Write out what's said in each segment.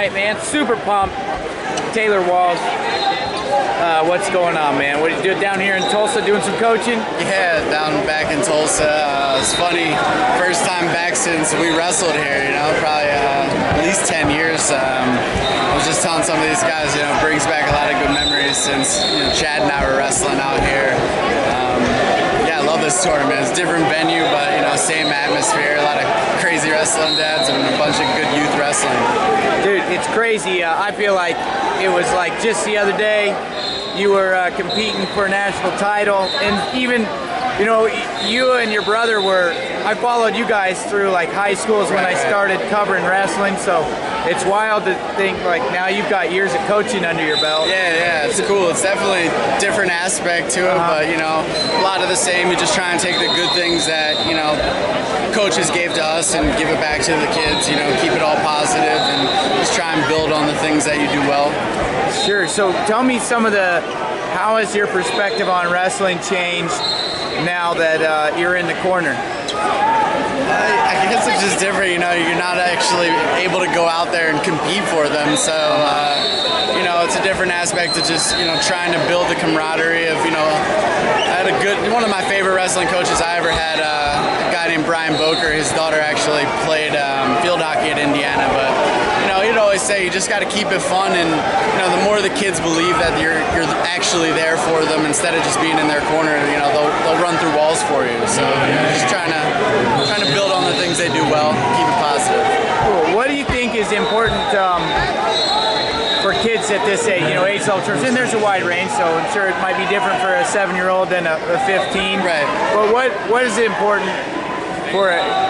right, man. Super pumped. Taylor Walsh. What's going on, man? What do you do down here in Tulsa, doing some coaching? Yeah, down back in Tulsa. It's funny, first time back since we wrestled here, probably at least 10 years. I was just telling some of these guys, it brings back a lot of good memories since Chad and I were wrestling out here. Yeah, I love this tournament. It's a different venue, but same atmosphere. A lot of crazy wrestling dads and a bunch of good youth wrestling. Dude, it's crazy. I feel like it was like just the other day you were competing for a national title, and even you and your brother I followed you guys through like high schools when I started covering wrestling, so it's wild to think like now you've got years of coaching under your belt. Yeah, it's cool. It's definitely a different aspect to it, but a lot of the same. You just try and take the good things that coaches gave to us and give it back to the kids. Keep it all positive and just try and build on the things that you do well. Sure. So tell me how has your perspective on wrestling changed now that you're in the corner? I guess it's just different, you're not actually able to go out there and compete for them, so it's a different aspect of just trying to build the camaraderie of I had one of my favorite wrestling coaches I ever had, a guy named Brian Boker. His daughter actually played field hockey at Indiana, but he'd always say you just got to keep it fun, and the more the kids believe that you're actually there for them instead of just being in their corner, they'll run through walls for you. So just trying to build on the things they do well, keep it positive. Cool. What do you think is important for kids at this age? Age level terms, and there's a wide range, so I'm sure it might be different for a 7-year-old than a 15. Right. But what is important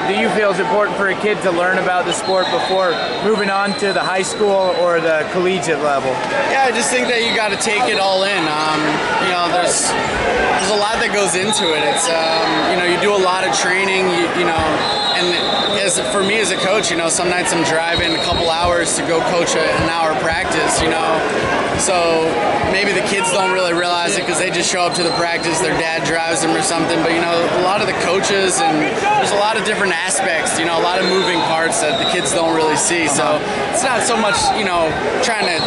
do you feel is important for a kid to learn about the sport before moving on to the high school or the collegiate level? Yeah, I just think that you got to take it all in. There's a lot that goes into it. It's you do a lot of training, and for me as a coach, some nights I'm driving a couple hours to go coach an hour practice, so maybe the kids don't really realize it because they just show up to the practice, their dad drives them or something, but a lot of the coaches, and there's a lot of different aspects, a lot of moving parts that the kids don't really see, so it's not so much, trying to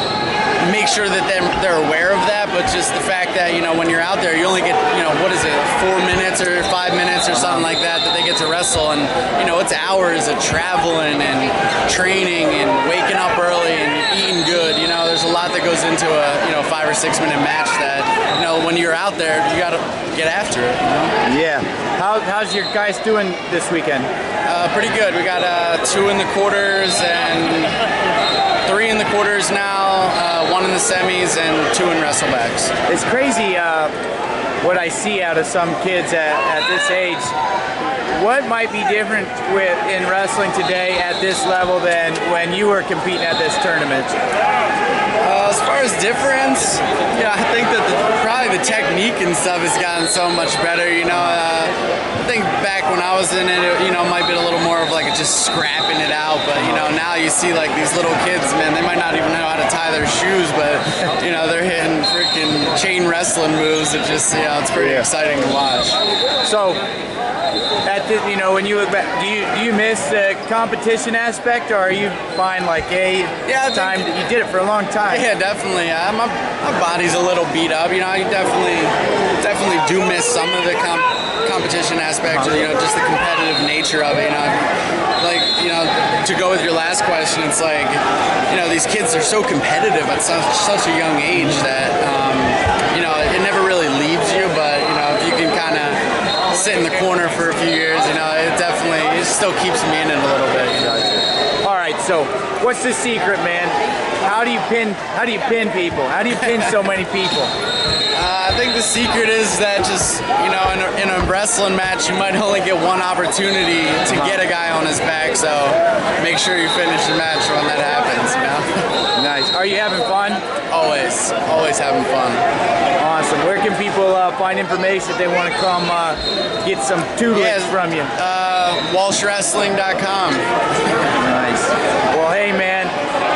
make sure that they're aware of that, but just the fact that, when you're out there, you only get, what is it, 4 minutes or 5 minutes or something like that they get to wrestle, and, it's hours of traveling and training and waking up early and eating good, there's a lot that goes into a 5 or 6 minute match that, when you're out there, you gotta get after it, Yeah. How's your guys doing this weekend? Pretty good. We got 2 in the quarters and 3 in the quarters now, 1 in the semis, and 2 in wrestlebacks. It's crazy what I see out of some kids at this age. What might be different in wrestling today at this level than when you were competing at this tournament? As far as difference, I think that probably the technique and stuff has gotten so much better. I think back when I was in it, it might be a little more of like just scrapping it out. But now you see like these little kids, man, they might not even know how to tie their shoes, but they're hitting freaking chain wrestling moves. It just it's pretty exciting to watch. So, when you look back, do you miss the competition aspect, or are you fine? Like, hey, you did it for a long time. Yeah, definitely. My body's a little beat up. I definitely do miss some of the competition aspect, just the competitive nature of it. To go with your last question, it's like, these kids are so competitive at such a young age that, it never really leaves you, but, if you can kind of sit in the corner for a few years, it still keeps me in it a little bit. All right, so what's the secret, man? How do you pin people? How do you pin so many people? I think the secret is that just, in a wrestling match, you might only get one opportunity to get a guy on his back, so make sure you finish the match when that happens, Nice. Are you having fun? Always having fun. Awesome. Where can people find information if they want to come get some tutelage from you? WalshWrestling.com. Nice. Well, hey, man,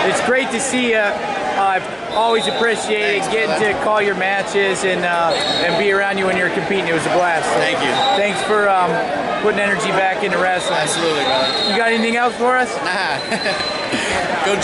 it's great to see you. I've always appreciated getting to call your matches and be around you when you're competing. It was a blast. So thank you. Thanks for putting energy back into wrestling. Absolutely, brother. You got anything else for us? Nah. Go